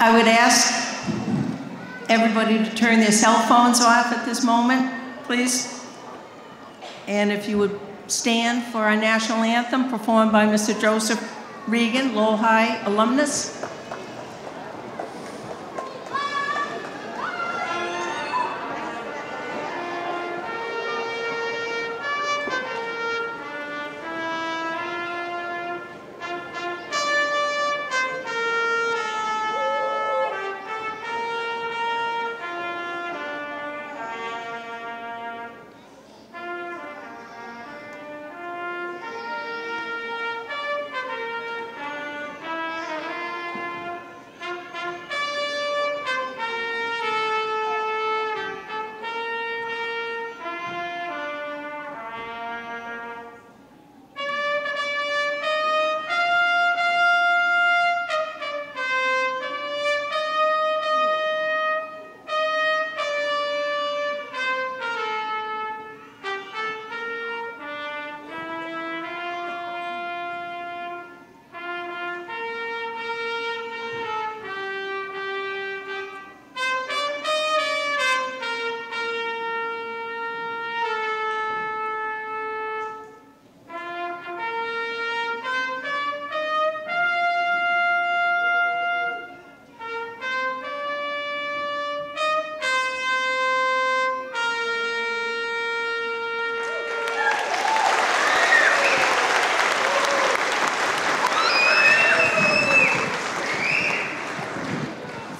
I would ask everybody to turn their cell phones off at this moment, please. And if you would stand for our national anthem performed by Mr. Joseph Regan, Lowell High alumnus.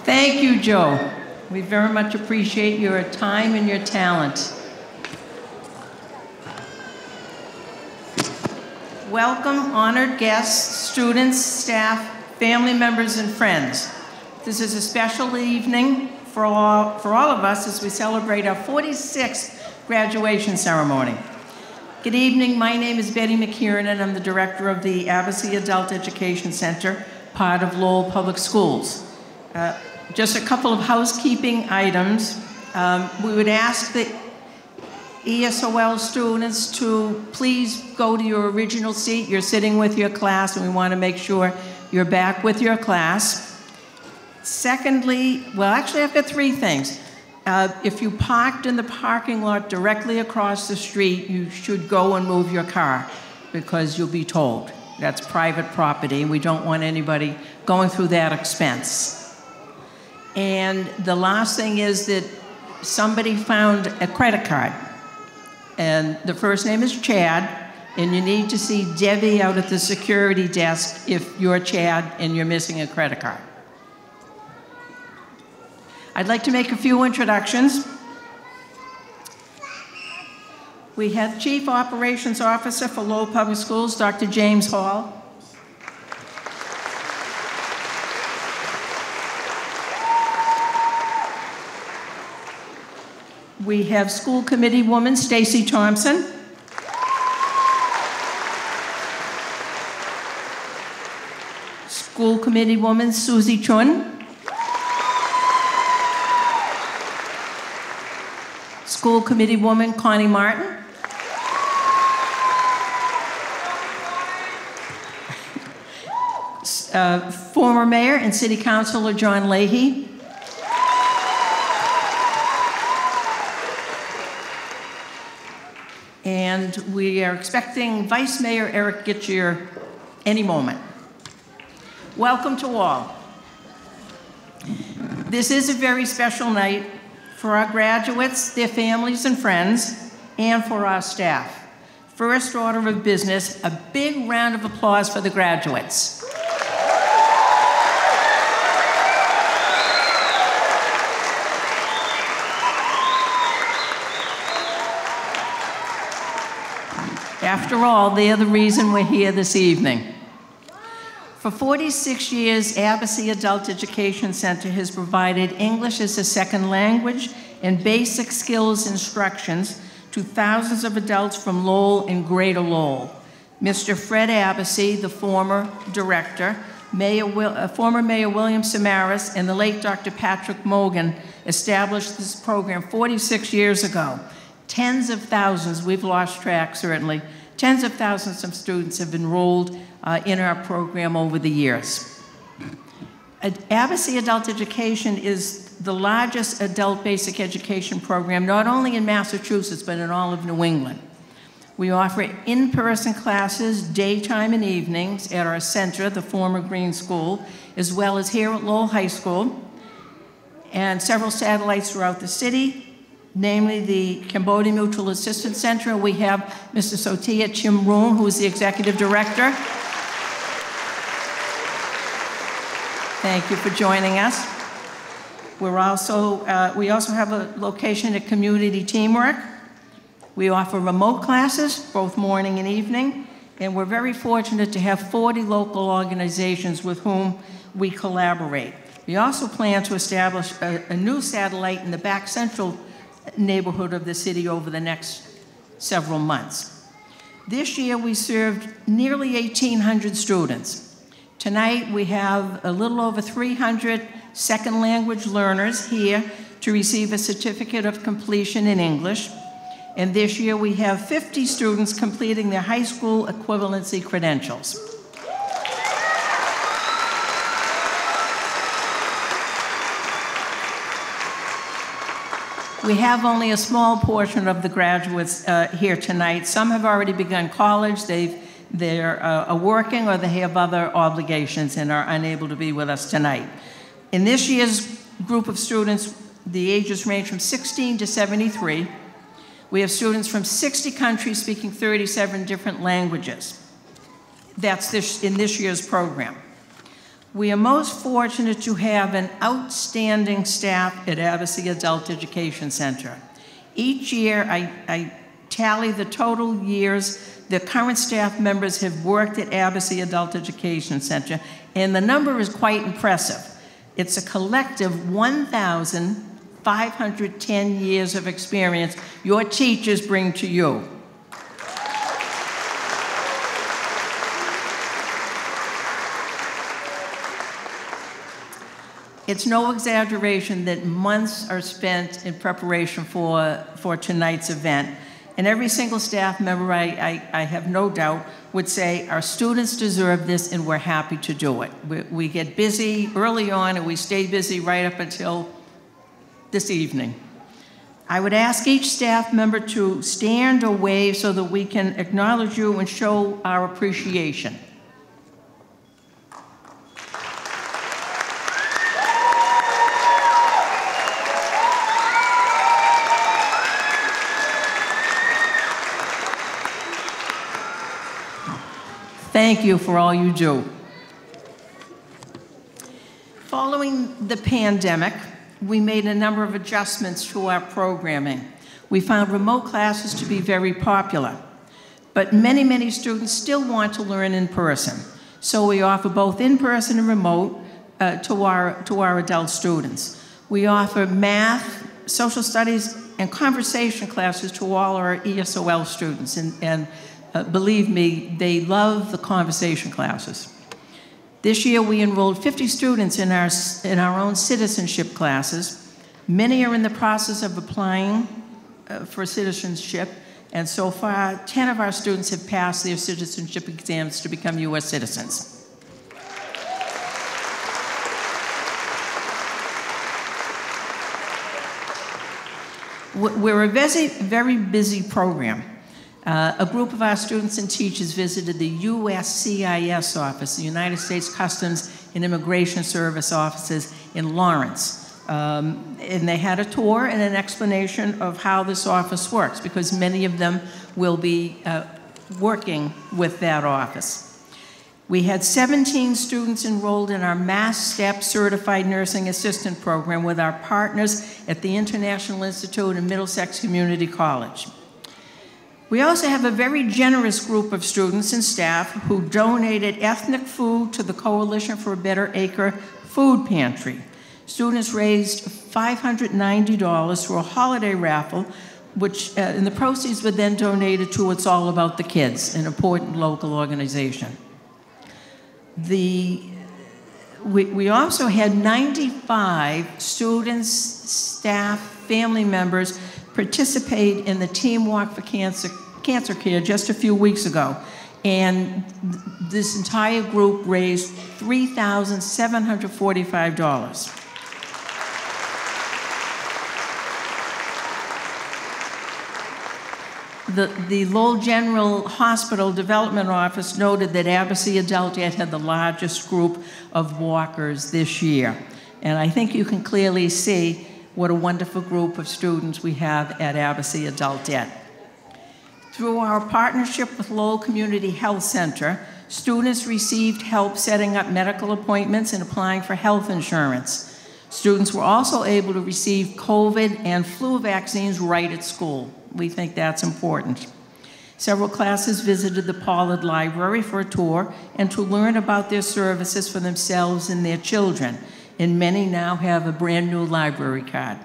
Thank you, Joe. We very much appreciate your time and your talent. Welcome, honored guests, students, staff, family members, and friends. This is a special evening for all of us as we celebrate our 46th graduation ceremony. Good evening, my name is Betty McKiernan. I'm the director of the Abisi Adult Education Center, part of Lowell Public Schools. Just a couple of housekeeping items. We would ask the ESOL students to please go to your original seat. You're sitting with your class, and we want to make sure you're back with your class. Secondly, well, actually, I've got three things. If you parked in the parking lot directly across the street, you should go and move your car because you'll be told. That's private property, and we don't want anybody going through that expense. And the last thing is that somebody found a credit card. And the first name is Chad, and you need to see Debbie out at the security desk if you're Chad and you're missing a credit card. I'd like to make a few introductions. We have Chief Operations Officer for Lowell Public Schools, Dr. James Hall. We have School Committee Woman Stacy Thompson. School Committee Woman Susie Chun. School Committee Woman Connie Martin. Former Mayor and City Councilor John Leahy. And we are expecting Vice Mayor Eric Gitchier any moment. Welcome to all. This is a very special night for our graduates, their families and friends, and for our staff. First order of business, a big round of applause for the graduates. After all, they're the reason we're here this evening. For 46 years, Abisi Adult Education Center has provided English as a second language and basic skills instructions to thousands of adults from Lowell and Greater Lowell. Mr. Fred Abisi, the former director, former Mayor William Samaras, and the late Dr. Patrick Mogan established this program 46 years ago. Tens of thousands, we've lost track certainly, tens of thousands of students have enrolled in our program over the years. Abisi Adult Education is the largest adult basic education program, not only in Massachusetts, but in all of New England. We offer in-person classes, daytime and evenings, at our center, the former Green School, as well as here at Lowell High School, and several satellites throughout the city, namely the Cambodia Mutual Assistance Center. We have Mr. Sotia Chimroon, who is the Executive Director. Thank you for joining us. We also have a location at Community Teamwork. We offer remote classes, both morning and evening, and we're very fortunate to have 40 local organizations with whom we collaborate. We also plan to establish a new satellite in the back central neighborhood of the city over the next several months. This year, we served nearly 1,800 students. Tonight, we have a little over 300 second language learners here to receive a certificate of completion in English. And this year, we have 50 students completing their high school equivalency credentials. We have only a small portion of the graduates here tonight. Some have already begun college. They're working, or they have other obligations and are unable to be with us tonight. In this year's group of students, the ages range from 16 to 73. We have students from 60 countries speaking 37 different languages. That's in this year's program. We are most fortunate to have an outstanding staff at Abisi Adult Education Center. Each year, I tally the total years the current staff members have worked at Abisi Adult Education Center, and the number is quite impressive. It's a collective 1,510 years of experience your teachers bring to you. It's no exaggeration that months are spent in preparation for tonight's event. And every single staff member, I have no doubt, would say, our students deserve this and we're happy to do it. We get busy early on and we stay busy right up until this evening. I would ask each staff member to stand or wave so that we can acknowledge you and show our appreciation. Thank you for all you do. Following the pandemic, we made a number of adjustments to our programming. We found remote classes to be very popular, but many, many students still want to learn in person. So we offer both in-person and remote to our adult students. We offer math, social studies, and conversation classes to all our ESOL students, and believe me, they love the conversation classes. This year, we enrolled 50 students in our own citizenship classes. Many are in the process of applying for citizenship, and so far, 10 of our students have passed their citizenship exams to become U.S. citizens. We're a very busy program. A group of our students and teachers visited the USCIS office, the United States Customs and Immigration Service offices in Lawrence. And they had a tour and an explanation of how this office works, because many of them will be working with that office. We had 17 students enrolled in our Mass STEP Certified Nursing Assistant Program with our partners at the International Institute and Middlesex Community College. We also have a very generous group of students and staff who donated ethnic food to the Coalition for a Better Acre food pantry. Students raised $590 for a holiday raffle, which, and the proceeds were then donated to It's All About the Kids, an important local organization. We also had 95 students, staff, family members participate in the Team Walk for Cancer Care just a few weeks ago. And this entire group raised $3,745. The Lowell General Hospital Development Office noted that Abisi Adult Ed had the largest group of walkers this year. And I think you can clearly see what a wonderful group of students we have at Abisi Adult Ed. Through our partnership with Lowell Community Health Center, students received help setting up medical appointments and applying for health insurance. Students were also able to receive COVID and flu vaccines right at school. We think that's important. Several classes visited the Pollard Library for a tour and to learn about their services for themselves and their children. And many now have a brand new library card.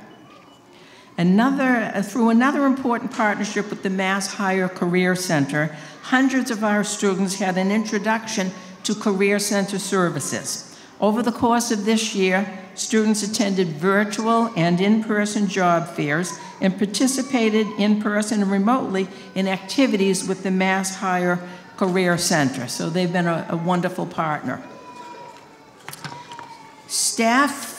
Through another important partnership with the Mass Higher Career Center, hundreds of our students had an introduction to Career Center services. Over the course of this year, students attended virtual and in-person job fairs and participated in person and remotely in activities with the Mass Higher Career Center. So they've been a wonderful partner. Staff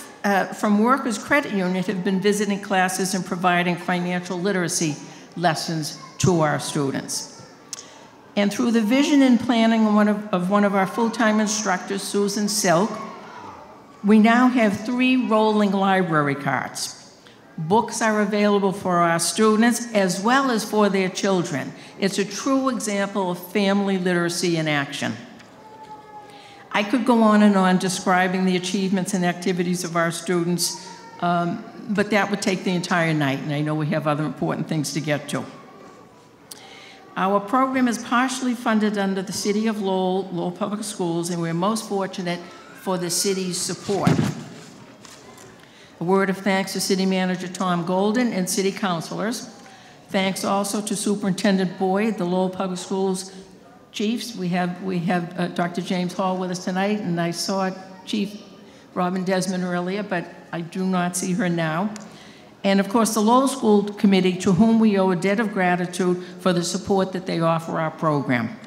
from Workers Credit Union have been visiting classes and providing financial literacy lessons to our students. And through the vision and planning of one of our full-time instructors, Susan Silk, we now have 3 rolling library carts. Books are available for our students as well as for their children. It's a true example of family literacy in action. I could go on and on describing the achievements and activities of our students, but that would take the entire night, and I know we have other important things to get to. Our program is partially funded under the City of Lowell Public Schools, and we're most fortunate for the city's support. A word of thanks to City Manager Tom Golden and City Councilors. Thanks also to Superintendent Boyd, the Lowell Public Schools chiefs. We have Dr. James Hall with us tonight, and I saw Chief Robin Desmond earlier, but I do not see her now. And of course, the Lowell School Committee, to whom we owe a debt of gratitude for the support that they offer our program.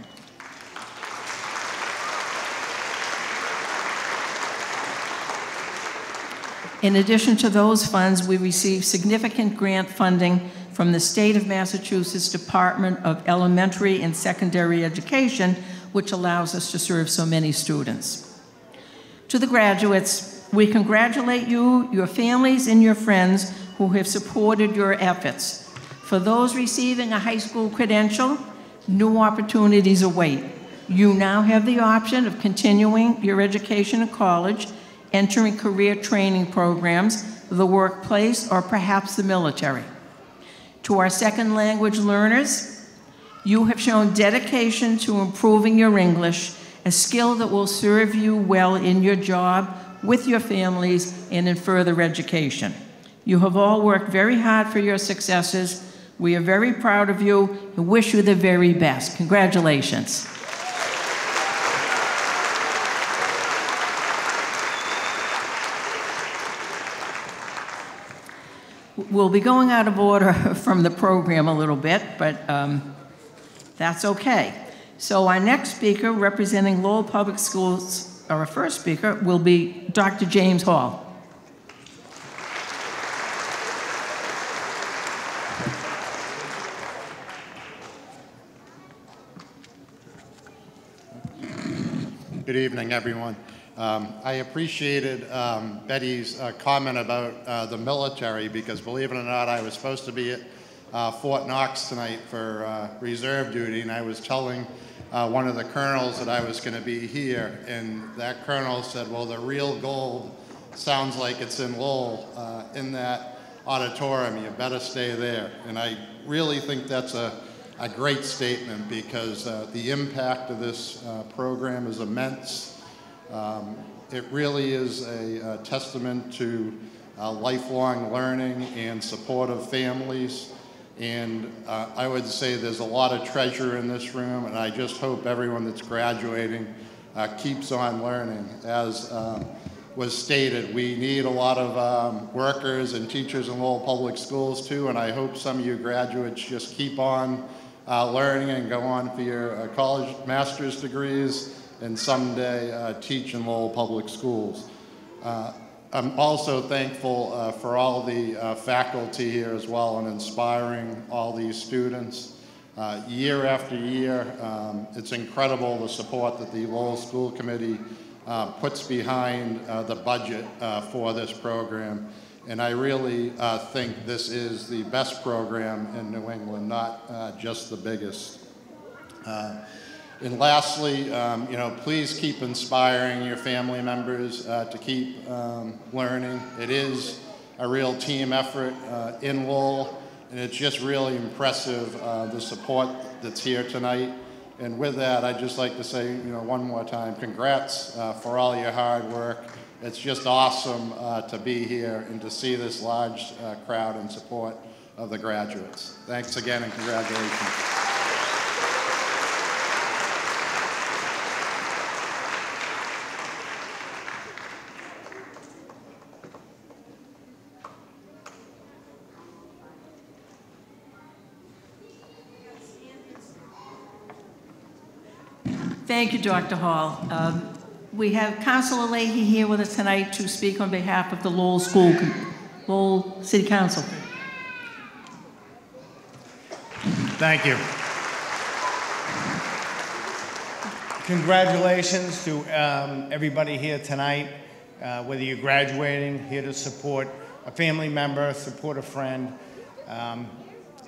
In addition to those funds, we receive significant grant funding from the State of Massachusetts Department of Elementary and Secondary Education, which allows us to serve so many students. To the graduates, we congratulate you, your families, and your friends who have supported your efforts. For those receiving a high school credential, new opportunities await. You now have the option of continuing your education in college, entering career training programs, the workplace, or perhaps the military. To our second language learners, you have shown dedication to improving your English, a skill that will serve you well in your job, with your families, and in further education. You have all worked very hard for your successes. We are very proud of you and wish you the very best. Congratulations. We'll be going out of order from the program a little bit, but that's okay. So our next speaker, representing Lowell Public Schools, our first speaker, will be Dr. James Hall. Good evening, everyone. I appreciated Betty's comment about the military, because believe it or not, I was supposed to be at Fort Knox tonight for reserve duty, and I was telling one of the colonels that I was going to be here, and that colonel said, well, the real gold sounds like it's in Lowell, in that auditorium. You better stay there. And I really think that's a great statement, because the impact of this program is immense. It really is a testament to lifelong learning and support of families. And I would say there's a lot of treasure in this room, and I just hope everyone that's graduating keeps on learning. As was stated, we need a lot of workers and teachers in Lowell Public Schools too, and I hope some of you graduates just keep on learning and go on for your college master's degrees and someday teach in Lowell Public Schools. I'm also thankful for all the faculty here as well and inspiring all these students. Year after year, it's incredible the support that the Lowell School Committee puts behind the budget for this program. And I really think this is the best program in New England, not just the biggest. And lastly, please keep inspiring your family members to keep learning. It is a real team effort in Lowell, and it's just really impressive the support that's here tonight. And with that, I'd just like to say, one more time, congrats for all your hard work. It's just awesome to be here and to see this large crowd in support of the graduates. Thanks again and congratulations. Thank you, Dr. Hall. We have Councilor Leahy here with us tonight to speak on behalf of the Lowell City Council. Thank you. Congratulations to everybody here tonight, whether you're graduating, here to support a family member, support a friend.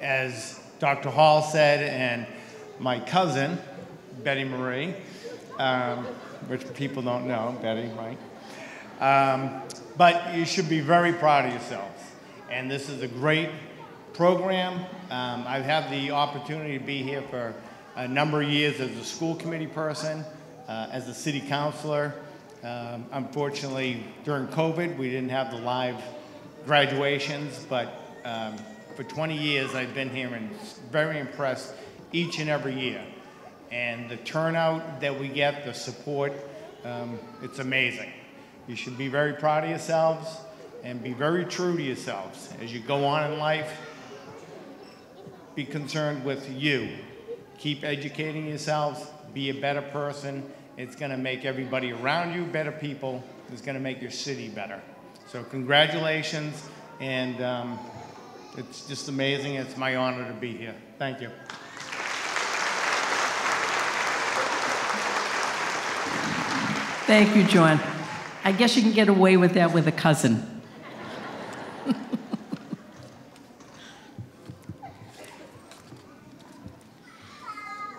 As Dr. Hall said, and my cousin, Betty Marie, which people don't know, Betty, right? But you should be very proud of yourselves. And this is a great program. I've had the opportunity to be here for a number of years as a school committee person, as a city councilor. Unfortunately, during COVID, we didn't have the live graduations, but for 20 years I've been here and very impressed each and every year. And the turnout that we get, the support, it's amazing. You should be very proud of yourselves and be very true to yourselves. As you go on in life, be concerned with you. Keep educating yourselves, be a better person. It's gonna make everybody around you better people. It's gonna make your city better. So congratulations, and it's just amazing. It's my honor to be here. Thank you. Thank you, John. I guess you can get away with that with a cousin.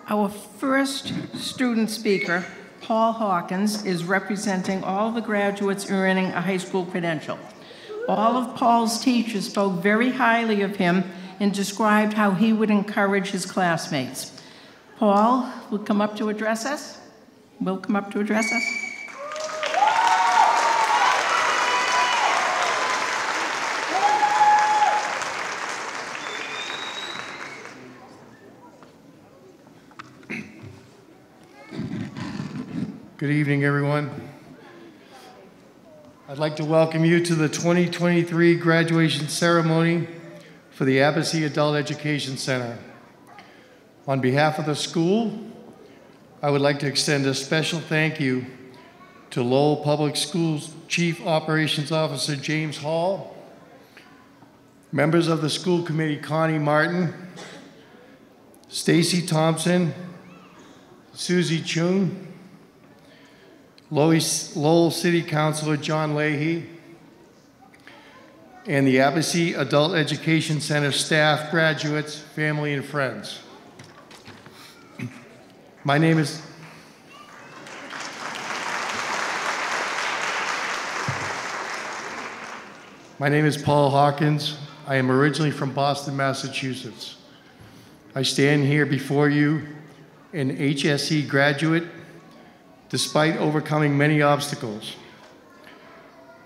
Our first student speaker, Paul Hawkins, is representing all the graduates earning a high school credential. All of Paul's teachers spoke very highly of him and described how he would encourage his classmates. Paul will come up to address us. Good evening, everyone. I'd like to welcome you to the 2023 graduation ceremony for the Abisi Adult Education Center. On behalf of the school, I would like to extend a special thank you to Lowell Public Schools Chief Operations Officer James Hall, members of the school committee Connie Martin, Stacy Susie Chun, Lowell City Councilor John Leahy, and the Abisi Adult Education Center staff, graduates, family, and friends. My name is Paul Hawkins. I am originally from Boston, Massachusetts. I stand here before you, an HSE graduate, despite overcoming many obstacles.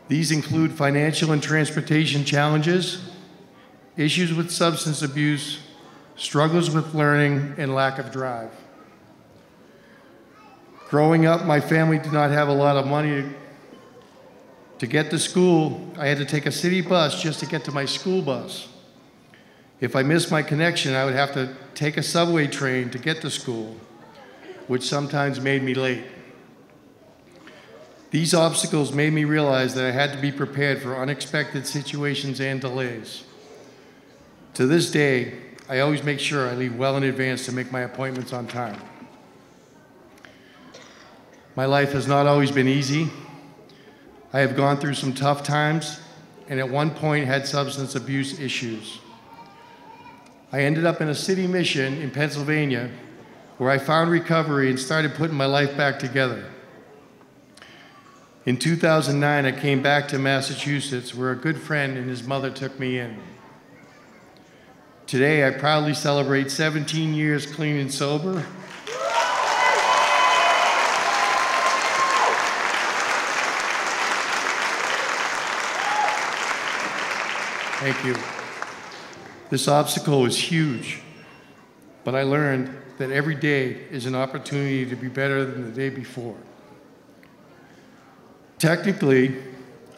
These include financial and transportation challenges, issues with substance abuse, struggles with learning, and lack of drive. Growing up, my family did not have a lot of money to get to school. I had to take a city bus just to get to my school bus. If I missed my connection, I would have to take a subway train to get to school, which sometimes made me late. These obstacles made me realize that I had to be prepared for unexpected situations and delays. To this day, I always make sure I leave well in advance to make my appointments on time. My life has not always been easy. I have gone through some tough times, and at one point had substance abuse issues. I ended up in a city mission in Pennsylvania where I found recovery and started putting my life back together. In 2009, I came back to Massachusetts where a good friend and his mother took me in. Today, I proudly celebrate 17 years clean and sober. Thank you. This obstacle was huge, but I learned that every day is an opportunity to be better than the day before. Technically,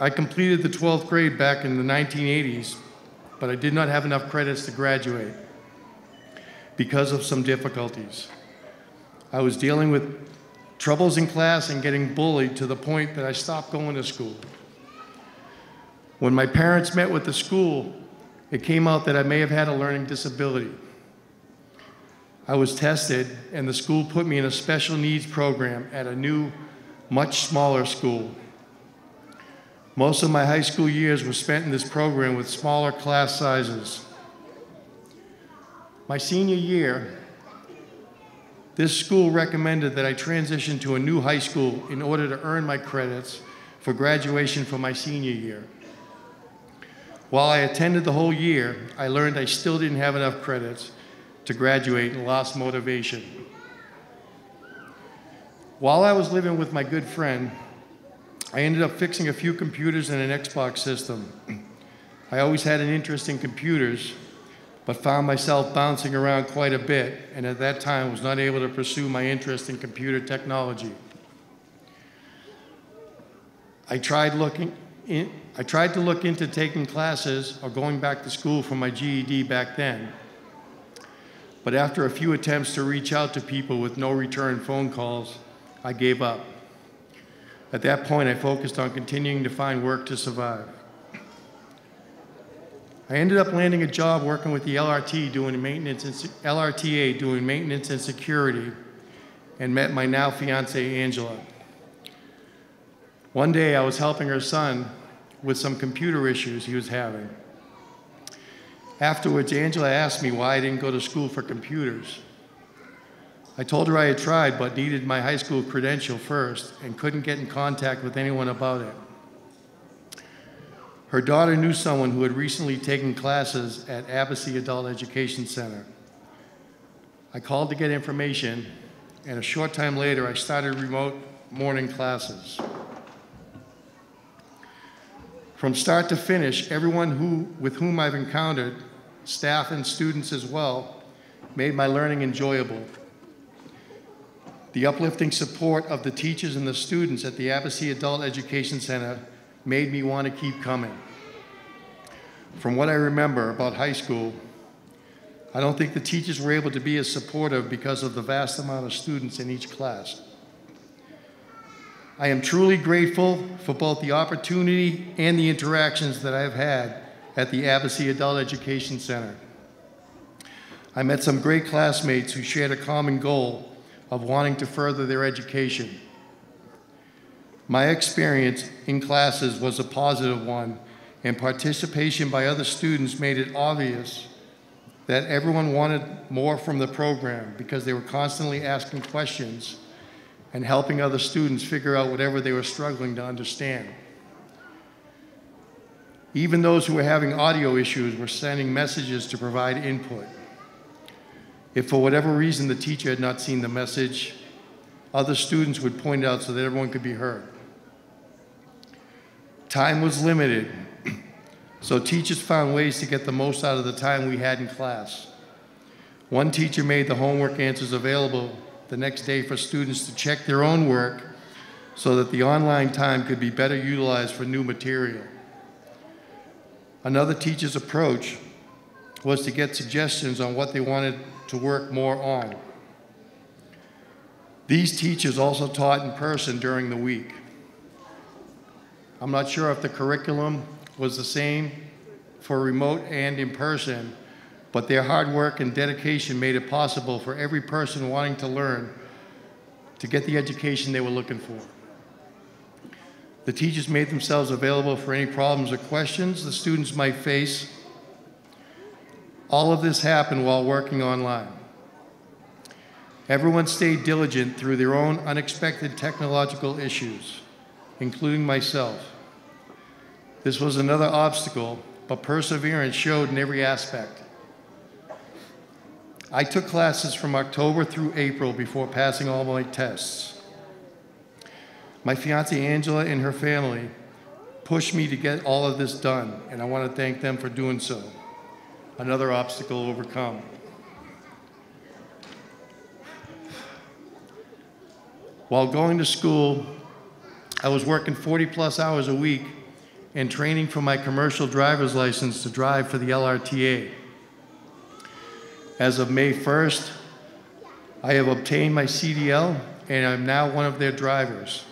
I completed the 12th grade back in the 1980s, but I did not have enough credits to graduate because of some difficulties. I was dealing with troubles in class and getting bullied to the point that I stopped going to school. When my parents met with the school, it came out that I may have had a learning disability. I was tested, and the school put me in a special needs program at a new, much smaller school. Most of my high school years were spent in this program with smaller class sizes. My senior year, this school recommended that I transition to a new high school in order to earn my credits for graduation for my senior year. While I attended the whole year, I learned I still didn't have enough credits to graduate and lost motivation. While I was living with my good friend, I ended up fixing a few computers and an Xbox system. I always had an interest in computers, but found myself bouncing around quite a bit, and at that time was not able to pursue my interest in computer technology. I tried to look into taking classes or going back to school for my GED back then. But after a few attempts to reach out to people with no return phone calls, I gave up. At that point, I focused on continuing to find work to survive. I ended up landing a job working with the LRTA doing maintenance and security, and met my now fiancée, Angela. One day, I was helping her son with some computer issues he was having. Afterwards, Angela asked me why I didn't go to school for computers. I told her I had tried, but needed my high school credential first and couldn't get in contact with anyone about it. Her daughter knew someone who had recently taken classes at Abisi Adult Education Center. I called to get information, and a short time later, I started remote morning classes. From start to finish, everyone with whom I've encountered, staff and students as well, made my learning enjoyable. The uplifting support of the teachers and the students at the Abisi Adult Education Center made me want to keep coming. From what I remember about high school, I don't think the teachers were able to be as supportive because of the vast amount of students in each class. I am truly grateful for both the opportunity and the interactions that I have had at the Abisi Adult Education Center. I met some great classmates who shared a common goal of wanting to further their education. My experience in classes was a positive one, and participation by other students made it obvious that everyone wanted more from the program because they were constantly asking questions and helping other students figure out whatever they were struggling to understand. Even those who were having audio issues were sending messages to provide input. If for whatever reason the teacher had not seen the message, other students would point it out so that everyone could be heard. Time was limited, so teachers found ways to get the most out of the time we had in class. One teacher made the homework answers available the next day for students to check their own work so that the online time could be better utilized for new material. Another teacher's approach was to get suggestions on what they wanted to work more on. These teachers also taught in person during the week. I'm not sure if the curriculum was the same for remote and in person, but their hard work and dedication made it possible for every person wanting to learn to get the education they were looking for. The teachers made themselves available for any problems or questions the students might face. All of this happened while working online. Everyone stayed diligent through their own unexpected technological issues, including myself. This was another obstacle, but perseverance showed in every aspect. I took classes from October through April before passing all my tests. My fiancée Angela and her family pushed me to get all of this done, and I want to thank them for doing so. Another obstacle overcome. While going to school, I was working 40+ hours a week and training for my commercial driver's license to drive for the LRTA. As of May 1st, I have obtained my CDL and I'm now one of their drivers.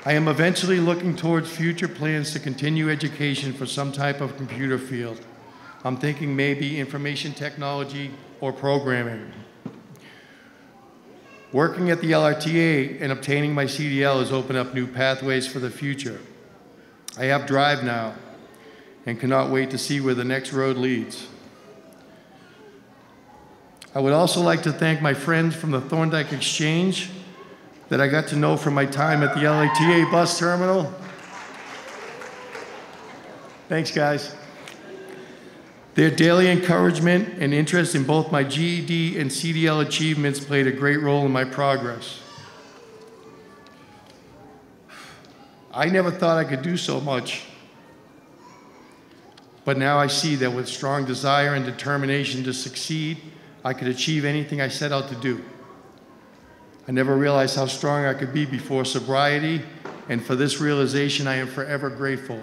I am eventually looking towards future plans to continue education for some type of computer field. I'm thinking maybe information technology or programming. Working at the LRTA and obtaining my CDL has opened up new pathways for the future. I have drive now and cannot wait to see where the next road leads. I would also like to thank my friends from the Thorndike Exchange that I got to know from my time at the LRTA bus terminal. Thanks, guys. Their daily encouragement and interest in both my GED and CDL achievements played a great role in my progress. I never thought I could do so much, but now I see that with strong desire and determination to succeed, I could achieve anything I set out to do. I never realized how strong I could be before sobriety, and for this realization, I am forever grateful.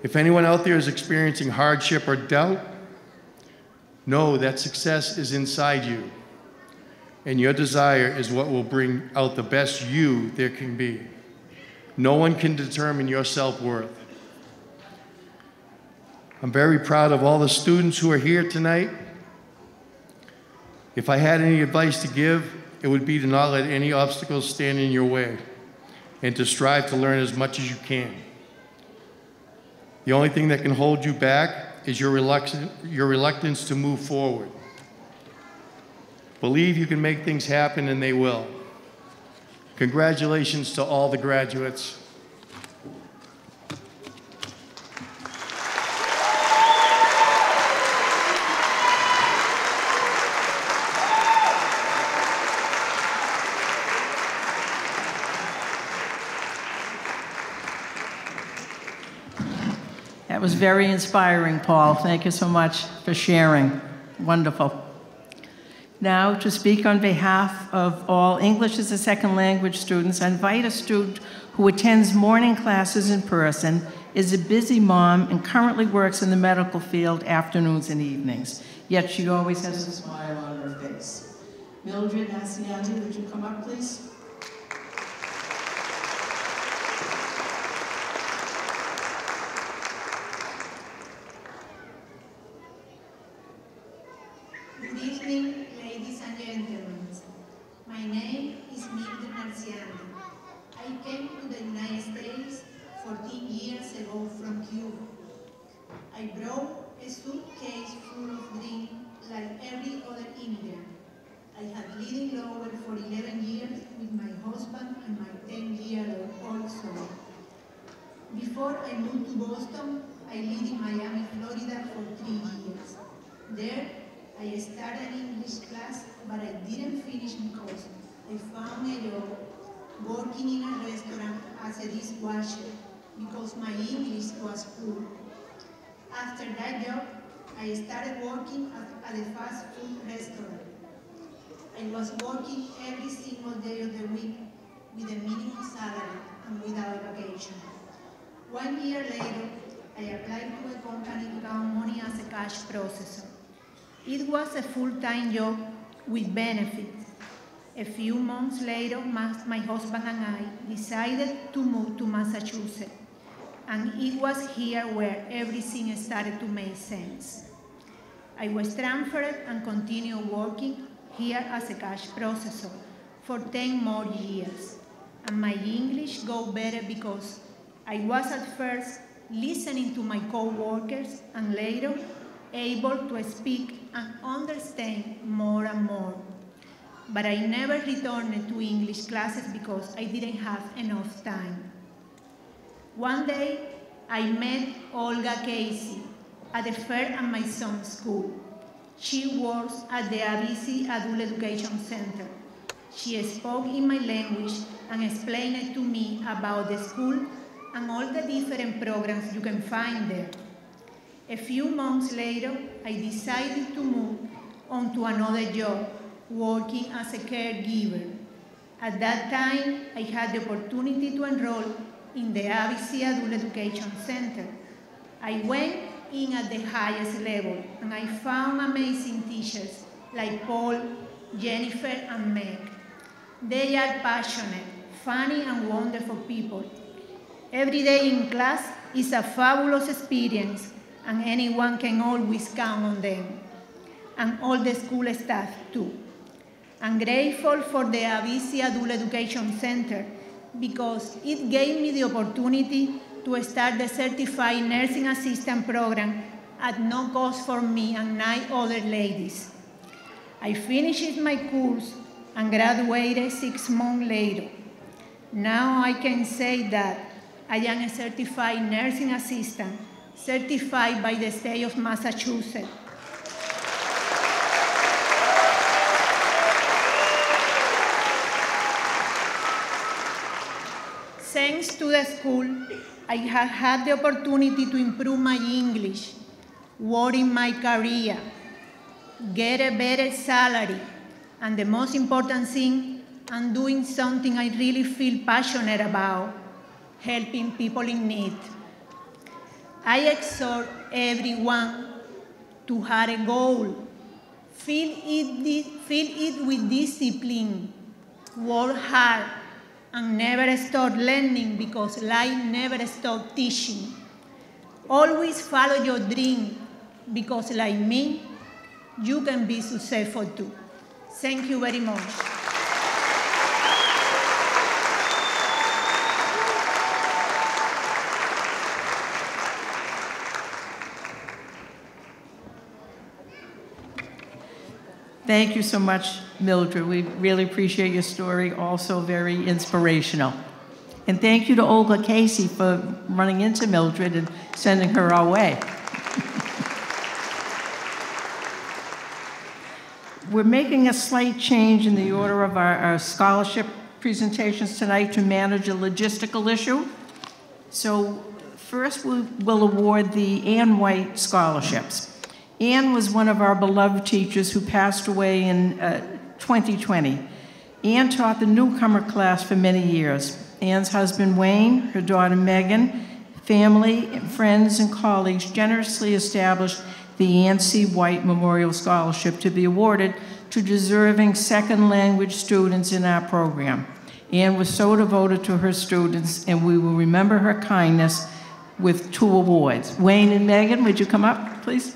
If anyone out there is experiencing hardship or doubt, know that success is inside you, and your desire is what will bring out the best you there can be. No one can determine your self-worth. I'm very proud of all the students who are here tonight. If I had any advice to give, it would be to not let any obstacles stand in your way and to strive to learn as much as you can. The only thing that can hold you back is your reluctance to move forward. Believe you can make things happen, and they will. Congratulations to all the graduates. That was very inspiring, Paul. Thank you so much for sharing. Wonderful. Now, to speak on behalf of all English as a second language students, I invite a student who attends morning classes in person, is a busy mom, and currently works in the medical field afternoons and evenings. Yet she always has a smile on her face. Mildred Asiani, would you come up, please? Good evening, ladies and gentlemen. My name is Mildred Marciano. I came to the United States 14 years ago from Cuba. I brought a suitcase full of dreams like every other immigrant. I had lived in Lowell for 11 years with my husband and my 10-year-old son. Before I moved to Boston, I lived in Miami, Florida for 3 years. There, I started an English class, but I didn't finish because I found a job working in a restaurant as a dishwasher because my English was poor. After that job, I started working at a fast food restaurant. I was working every single day of the week with a minimum salary and without vacation. 1 year later, I applied to a company to count money as a cash processor. It was a full-time job with benefits. A few months later, my husband and I decided to move to Massachusetts, and it was here where everything started to make sense. I was transferred and continued working here as a cash processor for 10 more years, and my English got better because I was at first listening to my co-workers and later able to speak and understand more and more. But I never returned to English classes because I didn't have enough time. One day, I met Olga Casey at the fair at my son's school. She works at the Abisi Adult Education Center. She spoke in my language and explained to me about the school and all the different programs you can find there. A few months later, I decided to move on to another job, working as a caregiver. At that time, I had the opportunity to enroll in the Abisi Adult Education Center. I went in at the highest level, and I found amazing teachers like Paul, Jennifer, and Meg. They are passionate, funny, and wonderful people. Every day in class is a fabulous experience, and anyone can always count on them, and all the school staff too. I'm grateful for the Abisi Adult Education Center because it gave me the opportunity to start the Certified Nursing Assistant program at no cost for me and 9 other ladies. I finished my course and graduated 6 months later. Now I can say that I am a Certified Nursing Assistant, certified by the state of Massachusetts. Thanks to the school, I have had the opportunity to improve my English, work in my career, get a better salary, and the most important thing, I'm doing something I really feel passionate about, helping people in need. I exhort everyone to have a goal, fill it with discipline, work hard, and never stop learning because life never stops teaching. Always follow your dream because like me, you can be successful too. Thank you very much. Thank you so much, Mildred. We really appreciate your story, also very inspirational. And thank you to Olga Casey for running into Mildred and sending her our way. We're making a slight change in the order of our scholarship presentations tonight to manage a logistical issue. So first we'll award the Ann White scholarships. Ann was one of our beloved teachers who passed away in 2020. Ann taught the newcomer class for many years. Ann's husband, Wayne, her daughter, Megan, family, and friends, and colleagues generously established the Ann C. White Memorial Scholarship to be awarded to deserving second language students in our program. Ann was so devoted to her students, and we will remember her kindness with 2 awards. Wayne and Megan, would you come up, please?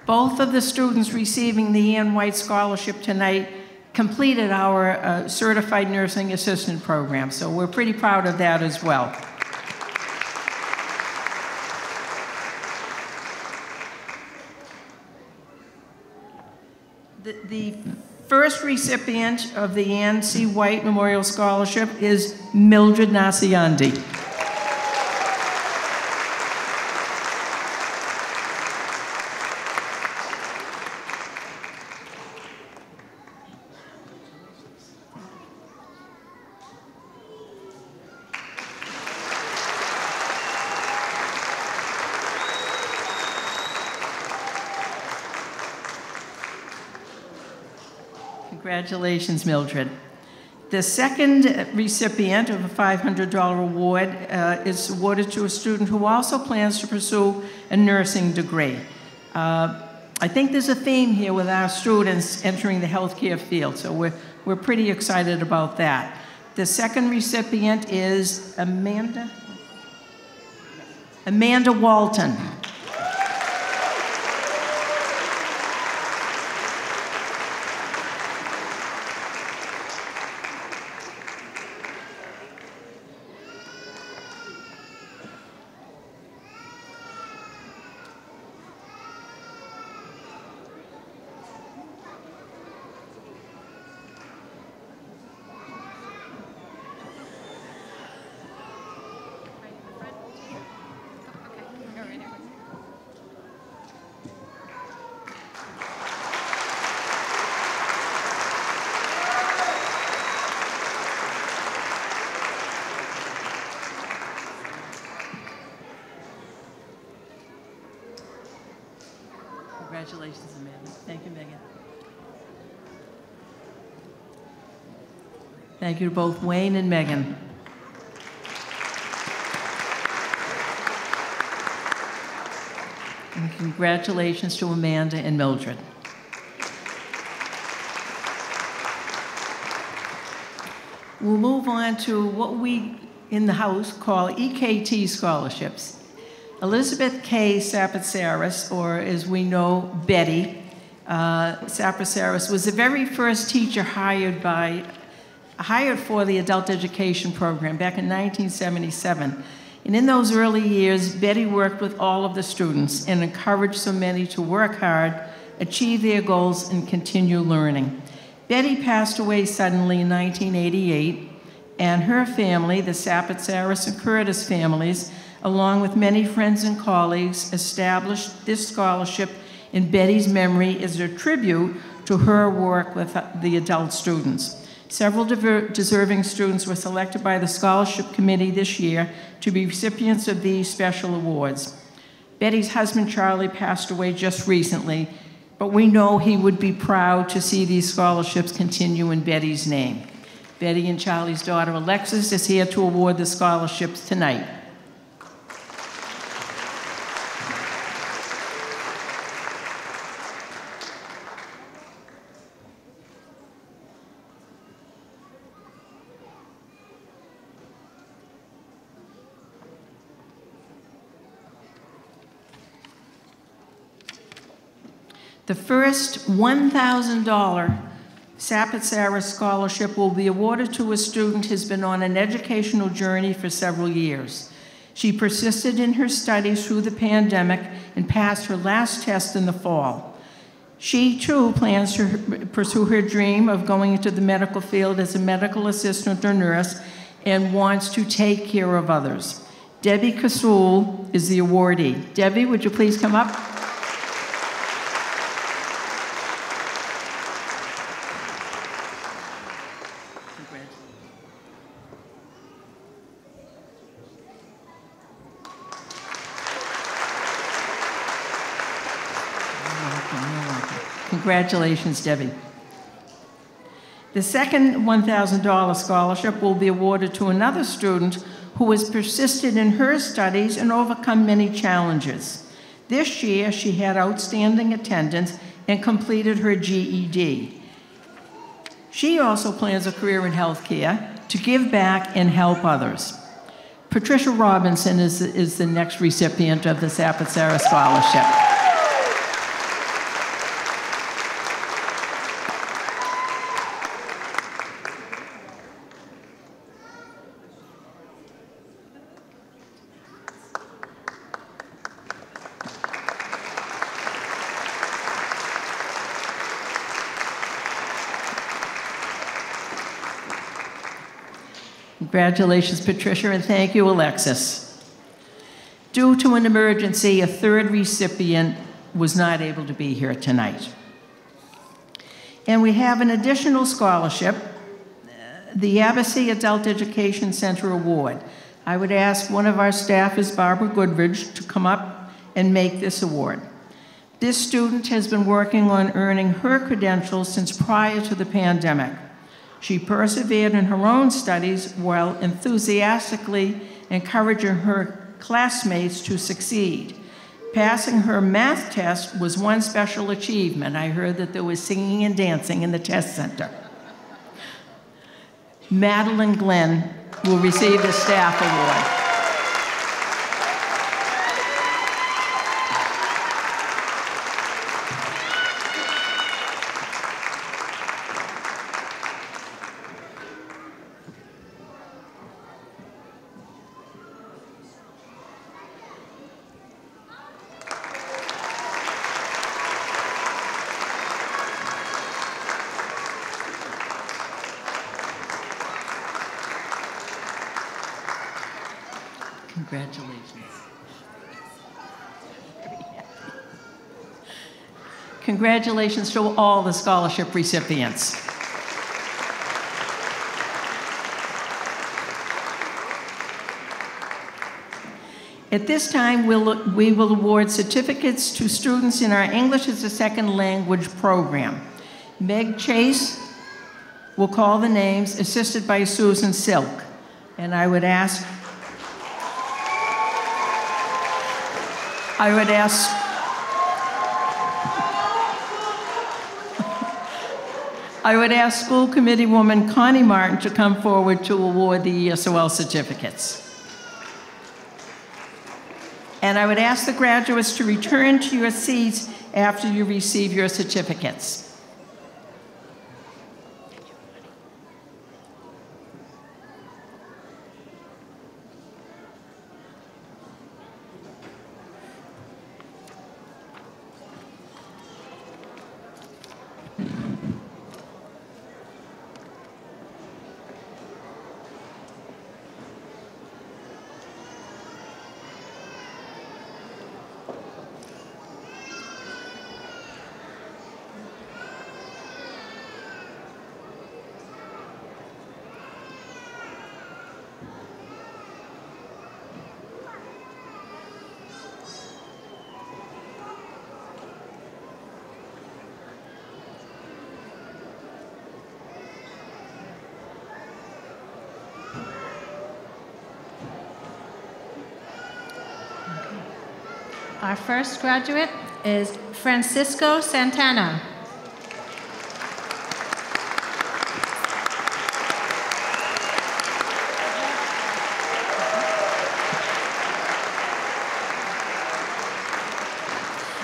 Both of the students receiving the Ann White Scholarship tonight completed our Certified Nursing Assistant program, so we're pretty proud of that as well. The first recipient of the Ann C. White Memorial Scholarship is Mildred Nasiandi. Congratulations, Mildred. The second recipient of a $500 award is awarded to a student who also plans to pursue a nursing degree. I think there's a theme here with our students entering the healthcare field, so we're pretty excited about that. The second recipient is Amanda Walton. Congratulations, Amanda. Thank you, Megan. Thank you to both Wayne and Megan. And congratulations to Amanda and Mildred. We'll move on to what we in the House call EKT scholarships. Elizabeth K. Sapatsaris, or as we know, Betty Sapatsaris, was the very first teacher hired for the adult education program back in 1977. And in those early years, Betty worked with all of the students and encouraged so many to work hard, achieve their goals, and continue learning. Betty passed away suddenly in 1988, and her family, the Sapatsaris and Curtis families, along with many friends and colleagues, established this scholarship in Betty's memory as a tribute to her work with the adult students. Several deserving students were selected by the scholarship committee this year to be recipients of these special awards. Betty's husband, Charlie, passed away just recently, but we know he would be proud to see these scholarships continue in Betty's name. Betty and Charlie's daughter, Alexis, is here to award the scholarships tonight. The first $1,000 Sapatsaris scholarship will be awarded to a student who has been on an educational journey for several years. She persisted in her studies through the pandemic and passed her last test in the fall. She, too, plans to pursue her dream of going into the medical field as a medical assistant or nurse and wants to take care of others. Debbie Kasul is the awardee. Debbie, would you please come up? Congratulations, Debbie. The second $1,000 scholarship will be awarded to another student who has persisted in her studies and overcome many challenges. This year, she had outstanding attendance and completed her GED. She also plans a career in healthcare to give back and help others. Patricia Robinson is the next recipient of the Sapatsaris Scholarship. Congratulations, Patricia, and thank you, Alexis. Due to an emergency, a third recipient was not able to be here tonight. And we have an additional scholarship, the Abisi Adult Education Center Award. I would ask one of our staff, is Barbara Goodridge, to come up and make this award. This student has been working on earning her credentials since prior to the pandemic. She persevered in her own studies while enthusiastically encouraging her classmates to succeed. Passing her math test was one special achievement. I heard that there was singing and dancing in the test center. Madeline Glenn will receive the staff award. Congratulations. Congratulations to all the scholarship recipients. At this time, we will award certificates to students in our English as a Second Language program. Meg Chase will call the names, assisted by Susan Silk. And I would ask School Committee Woman Connie Martin to come forward to award the ESOL certificates. And I would ask the graduates to return to your seats after you receive your certificates. Our first graduate is Francisco Santana.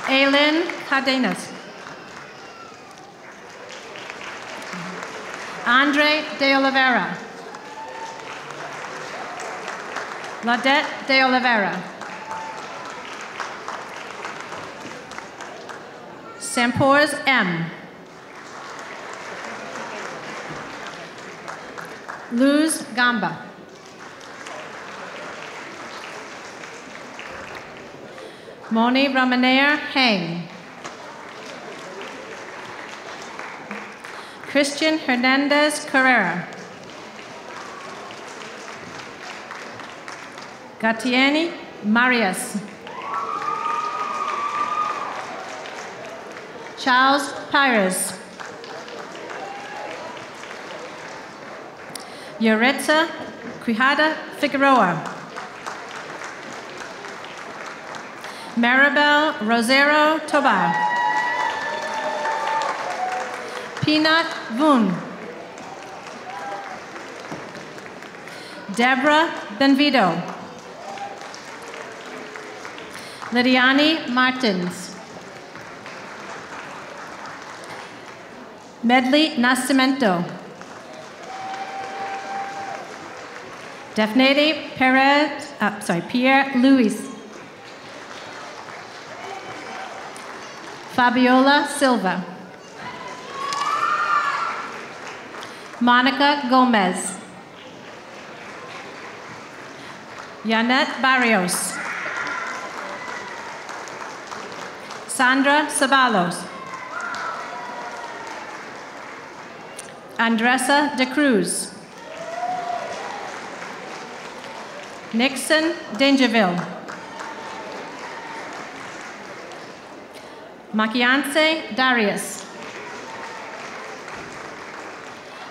Aylin Cardenas. Andre de Oliveira. Ladette de Oliveira. Sampors M. Luz Gamba. Moni Ramanair Hang. Christian Hernandez Carrera. Gatieni Marias. Charles Pires. Yoretza Quijada Figueroa. Maribel Rosero Tobar. Peanut Voon. Deborah Benvito. Lidiane Martins. Medley Nascimento. Daphne Pierre Luis. Fabiola Silva. Monica Gomez. Yanet Barrios. Sandra Sabalos. Andressa De Cruz. Nixon Dangerville. Makianse Darius.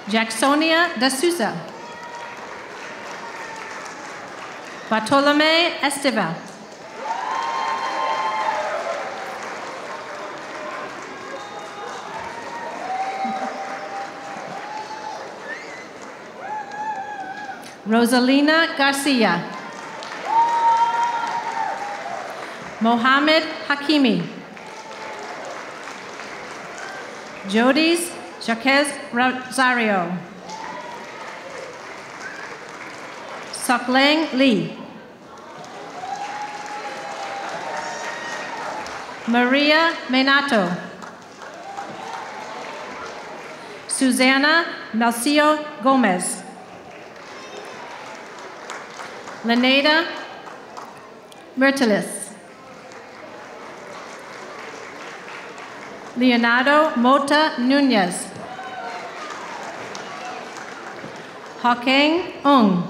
Jacksonia da Souza. Bartolome Esteva. Rosalina Garcia. Mohammed Hakimi. Jodis Jaquez Rosario. Sokleng Lee. Maria Menato. Susana Melcio Gomez. Leneda Mertilis. Leonardo Mota Nunez. Hawking Ung.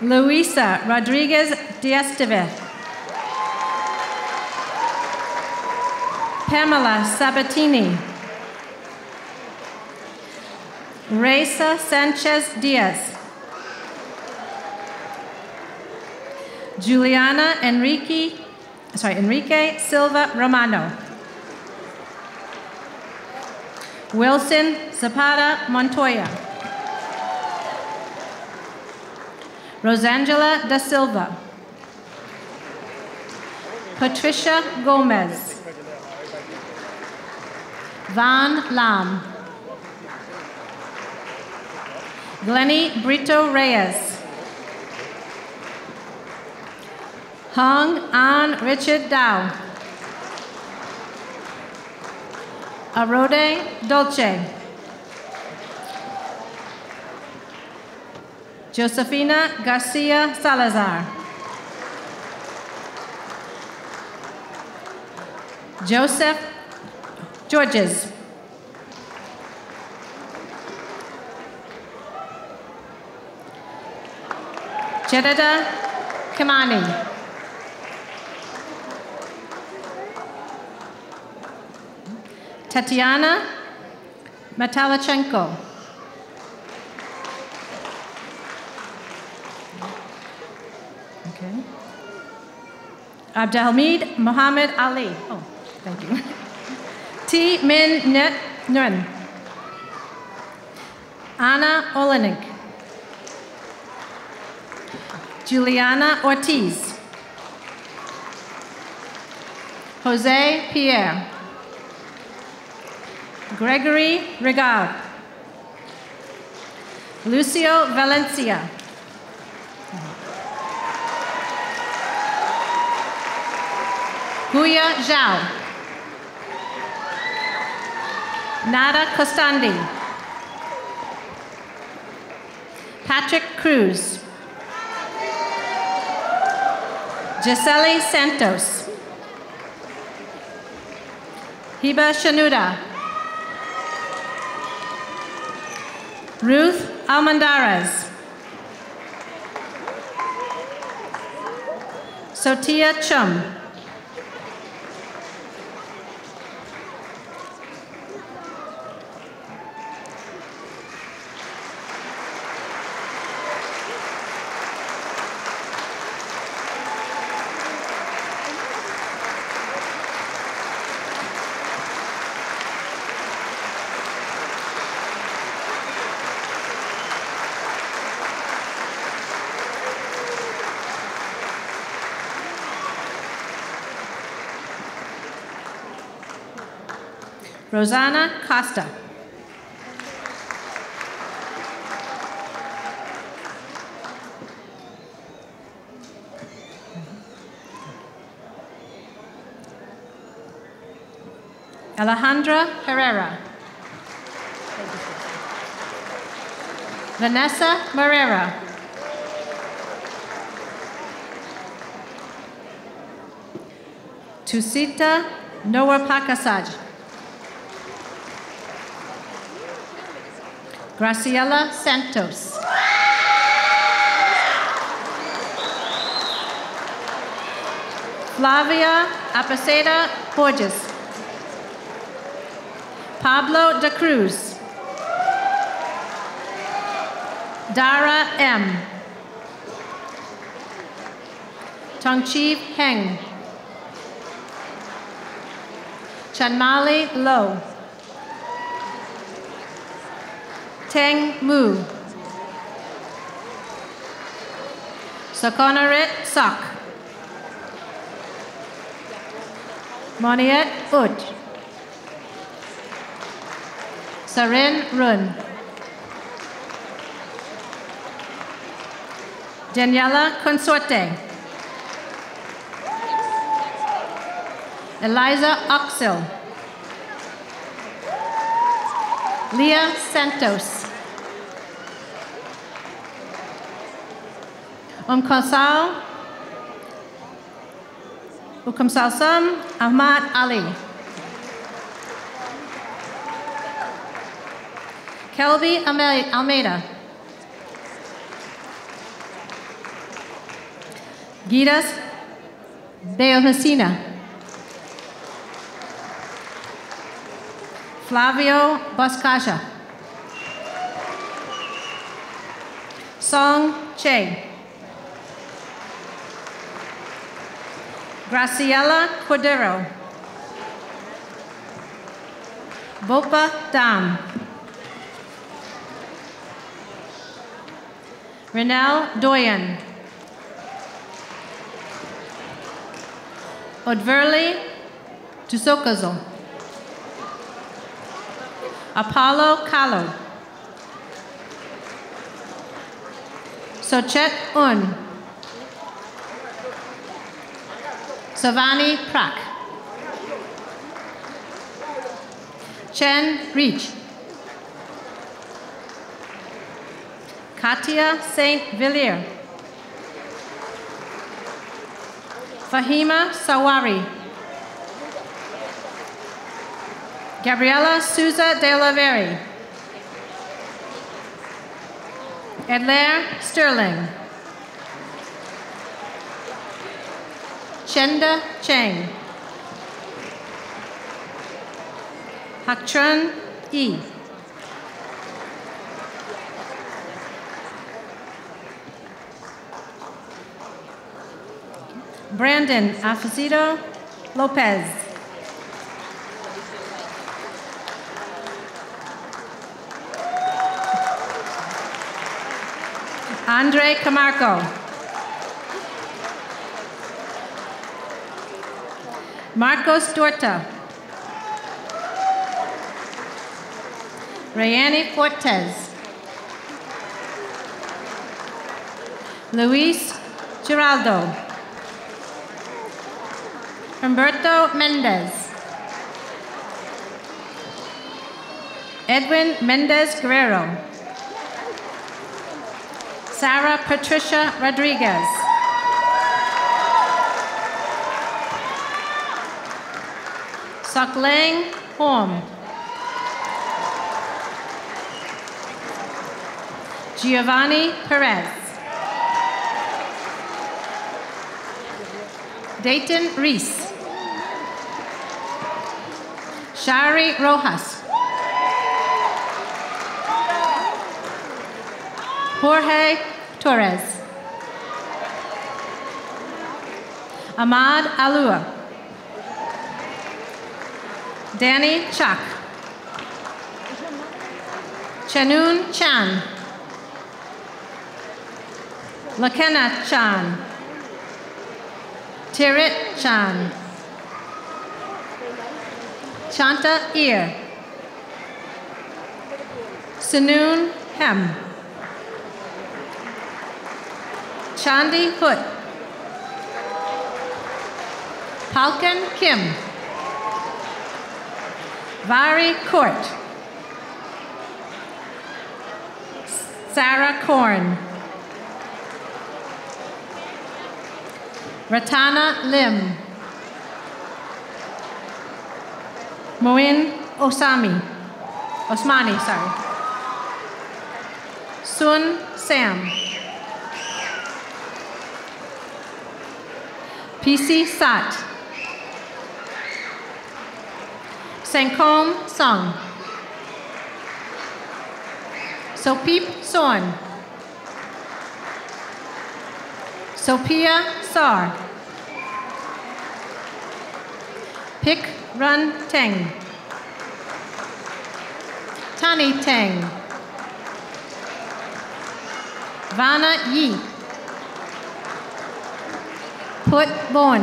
Luisa Rodriguez Diestevez. Pamela Sabatini. Reisa Sanchez Diaz. Enrique Silva Romano. Wilson Zapata Montoya. Rosangela da Silva. Patricia Gomez. Van Lam. Glennie Brito Reyes. Hung An Richard Dow. Arode Dolce. Josefina Garcia Salazar. Joseph Georges. Jedida Kimani. Tatiana Matalachenko. Okay. Abdelhamid Mohammed Ali. Oh, thank you. T. Min Net Nguyen. Anna Olenek. Juliana Ortiz. Jose Pierre. Gregory Regard. Lucio Valencia. Guya Zhao. Nada Costandi. Patrick Cruz. Gisele Santos. Hiba Shanuda. Ruth Almendarez. Sotia Chum. Rosanna Costa. Alejandra Herrera. Vanessa Marrera. Tusita Noah Pakasaj. Graciela Santos. Flavia Apaceda Borges. Pablo de Cruz. Dara M. Tongchiv Heng. Chanmali Lo. Teng Mu. Sokonarit Sok. Moniet Ut. Sarin Run. Daniela Consorte. Eliza Oxil. Leah Santos. Ukamsal Sam Ahmad Ali. Kelby Almeida. Gitas Beomessina. Flavio Boscaja. Song Che. Graciela Cordero. Bopa Dam. Renelle Doyen. Odverly Tusokozo. Apollo Kalo. Sochet Un. Savani Prak. Chen Reach. Katia St. Villiers. Fahima Sawari. Gabriela Souza de la Veri. Edlaire Sterling. Chenda Cheng. Hakchun E. Brandon Afacito Lopez. Andre Camargo. Marcos Dorta. Rayani Cortez. Luis Giraldo. Humberto Mendez. Edwin Mendez Guerrero. Sarah Patricia Rodriguez. Sokleng Hom. Giovanni Perez. Dayton Reese. Shari Rojas. Jorge Torres. Ahmad Alua. Danny Chak. Chanun Chan. Lakena Chan. Tirit Chan. Chanta Ir. Sanoon Hem. Chandi Hood. Palkan Kim. Vari Court. Sarah Korn. Ratana Lim. Moin Osmani, sorry. Sun Sam. PC Sat. Sankom Song. Sopip Son. Sophia Sar. Pik Run Teng. Tani Teng. Vana Yi. Put Bon.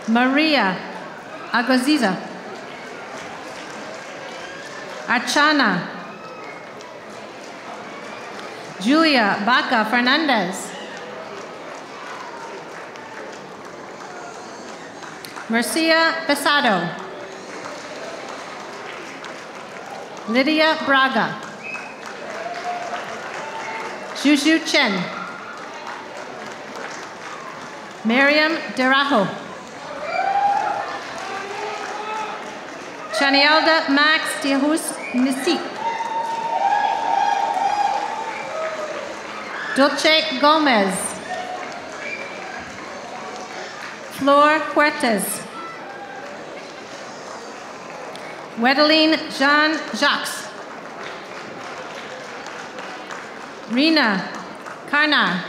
Maria Agoziza. Archana. Julia Baca Fernandez. Mercia Pesado. Lydia Braga. Juju Chen. Miriam Derajo. Chanielda Max Diahus Nisi. Dulce Gomez. Flor Huertas. Wedeline Jean Jacques. Rina Karna.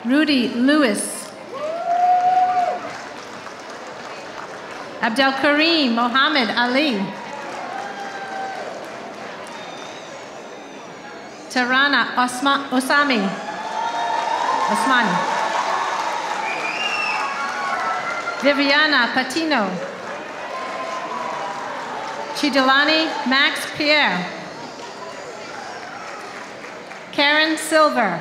Rudy Lewis. Abdel Karim Mohammed Ali. Tarana Osmani. Viviana Patino. Chidilani Max Pierre. Karen Silver.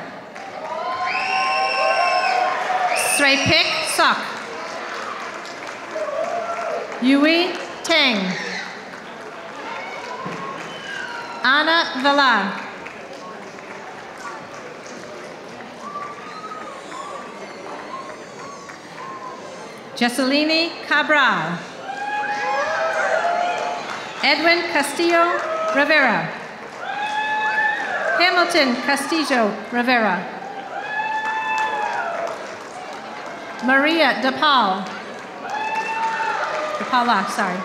Srepik Sok. Yui Tang. Anna Vela. Jesselini Cabral. Edwin Castillo Rivera. Hamilton Castillo Rivera. Maria DePaula, sorry.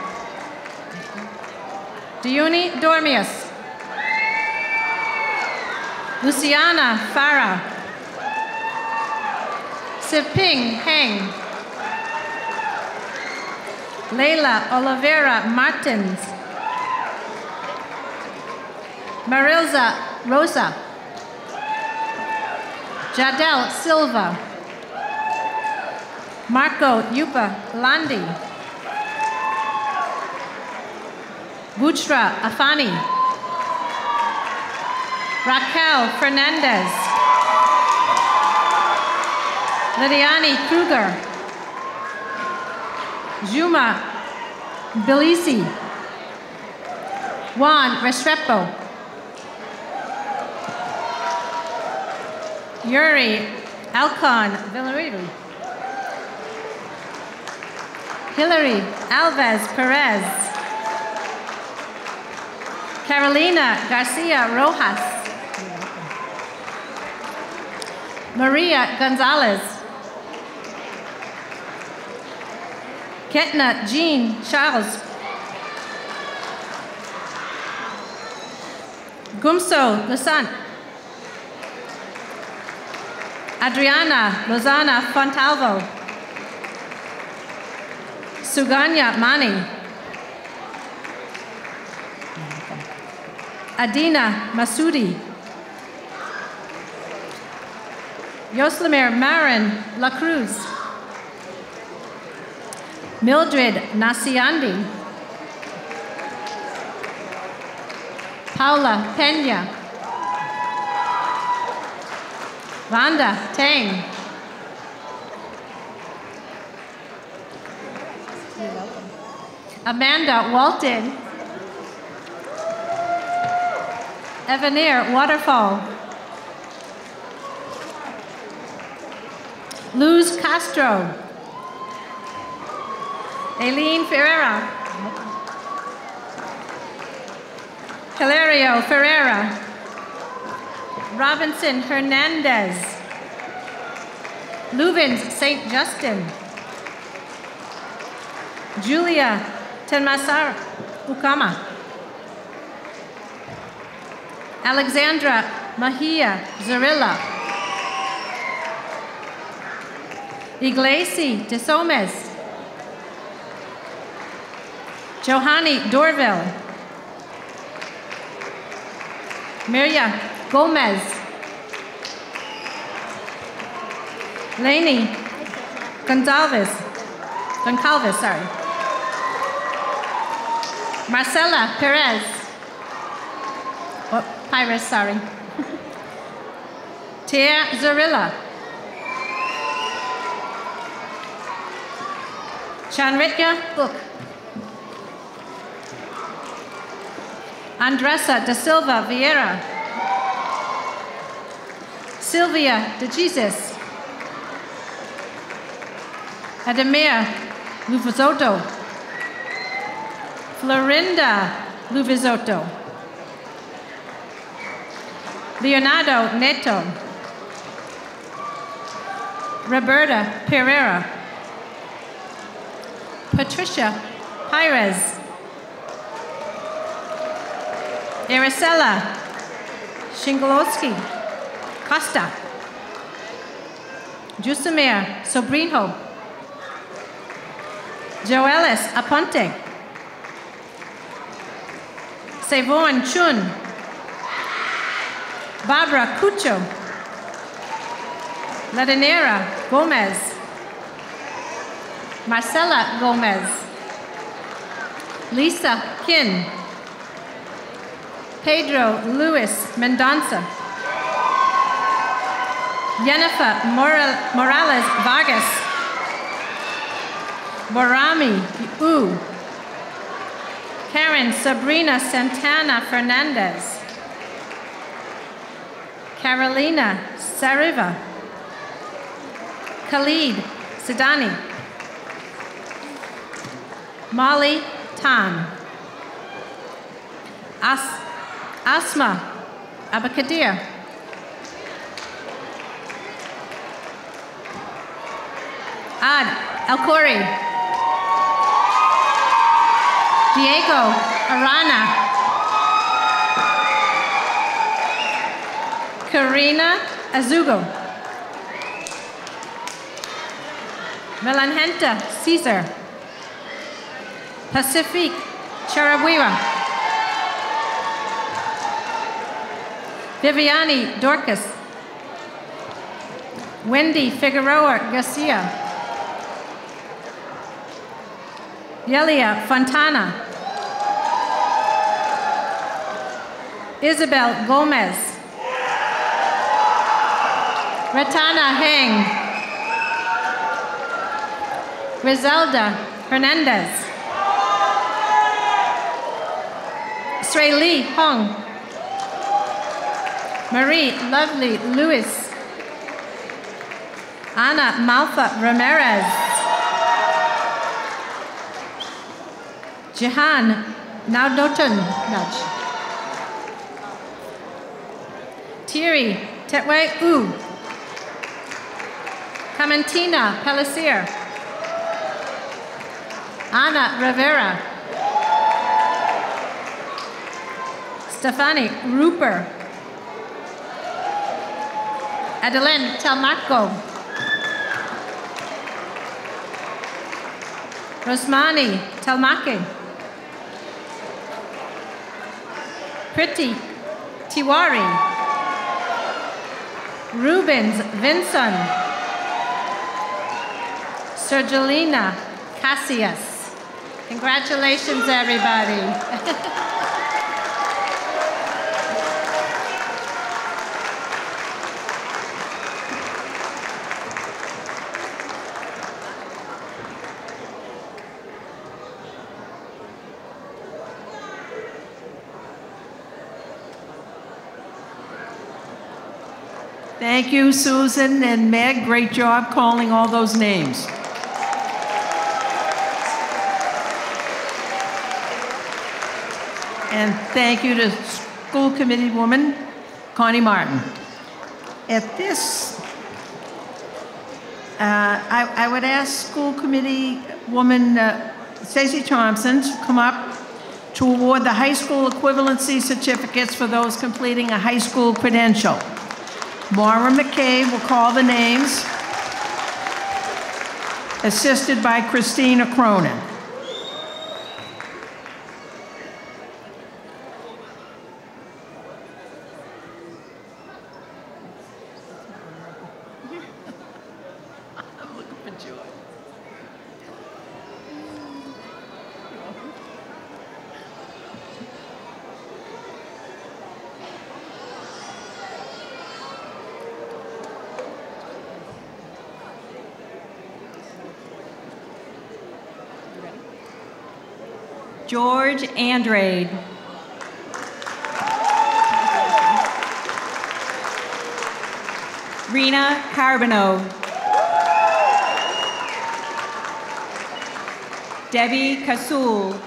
Diuni Dormius. Luciana Farah. Siping Heng. Leila Oliveira Martins. Marilza Rosa. Jadel Silva. Marco Yupa Landi. Buchra Afani. Raquel Fernandez. Lidiane Kruger. Juma Bilisi. Juan Restrepo. Yuri Alcon Villarreal. Hilary Alves Perez. Carolina Garcia Rojas. Maria Gonzalez. Ketna Jean Charles. Gumso Lusant. Adriana Lozana Fontalvo. Suganya Mani. Adina Masudi. Yoslamir Marin La Cruz. Mildred Nasiandi. Paula Pena. Vanda Tang. Amanda Walton. Evanir Waterfall. Luz Castro. Aileen Ferreira. Hilario Ferreira. Robinson Hernandez. Lubins St. Justin. Julia Tenmasar Ukama. Alexandra Mahia Zarilla. Iglesi de Somes. Johanny Dorville. Miria Gomez. Laney Goncalves, sorry. Marcela Perez. Oh, Pires, sorry. Tia Zarilla. Chanritya Book. Andressa da Silva Vieira. Sylvia de Jesus. Ademir Luvizotto. Florinda Luvizotto. Leonardo Neto. Roberta Pereira. Patricia Pires. Aracela Shingolowski Costa. Jusamir Sobrinho. Joelis Aponte. Savon Chun. Barbara Cucho. Ladanera Gomez. Marcela Gomez. Lisa Kin. Pedro Luis Mendonça. Jennifer Morales Vargas. Borami U. Karen Sabrina Santana Fernandez. Carolina Sariva. Khalid Sidani. Molly Tan. Asma Abakadir. Ad El-Khoury. Diego Arana. Karina Azugo. Melanhenta Caesar. Pacific Charabuira. Viviani Dorcas. Wendy Figueroa Garcia. Yelia Fontana. Isabel Gomez. Ratana Heng. Griselda Hernandez. Srey Lee Hong. Marie Lovely Lewis. Ana Malfa Ramirez. Jehan Naudotun Nudge. Thierry Tetwe U. Clementina Pellissier. Ana Rivera. Stefani Ruper. Adeline Telmaco. Rosmani Telmaki. Priti Tiwari. Rubens Vinson. Sergelina Cassius. Congratulations, everybody. Thank you, Susan and Meg. Great job calling all those names. And thank you to school committee woman, Connie Martin. At this, I would ask school committee woman Stacey Thompson to come up to award the high school equivalency certificates for those completing a high school credential. Maura McCabe will call the names, assisted by Christina Cronin. George Andrade. Rena Carbonneau. Debbie Kasul.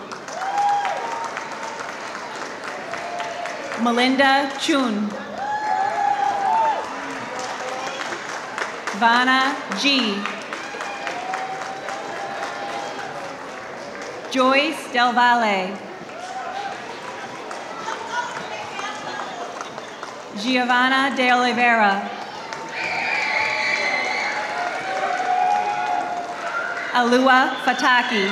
Melinda Chun. Vanna G. Joyce Del Valle. Giovanna De Oliveira. Alua Fataki.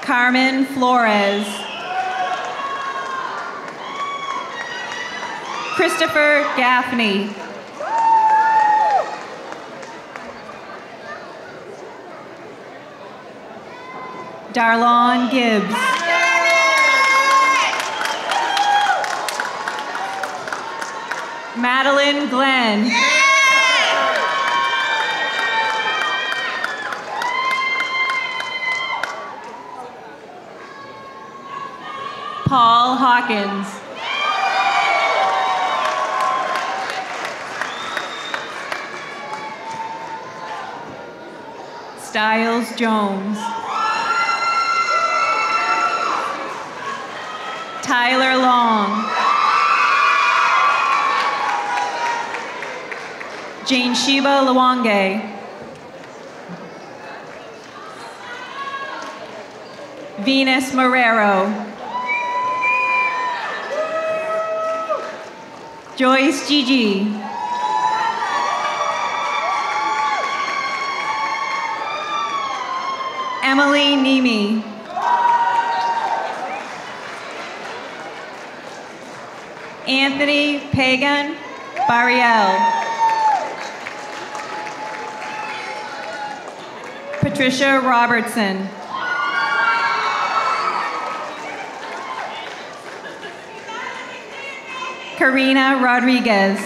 Carmen Flores. Christopher Gaffney. Darlon Gibbs. Madeline Glenn. Paul Hawkins. Styles Jones. Tyler Long. Jane Sheba Lwange. Venus Marrero. Joyce Gigi. Emily Nemi. Anthony Pagan Barriel. Patricia Robertson. Karina Rodriguez.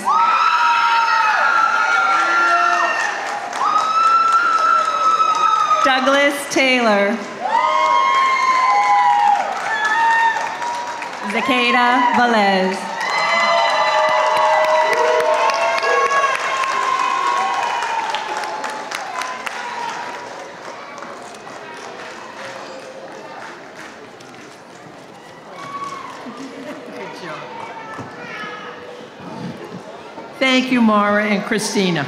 Douglas Taylor. Zakeda Velez. Thank you, Maura and Christina.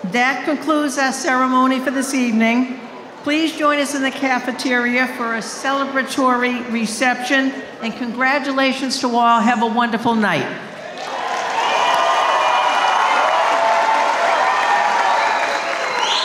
That concludes our ceremony for this evening. Please join us in the cafeteria for a celebratory reception, and congratulations to all. Have a wonderful night.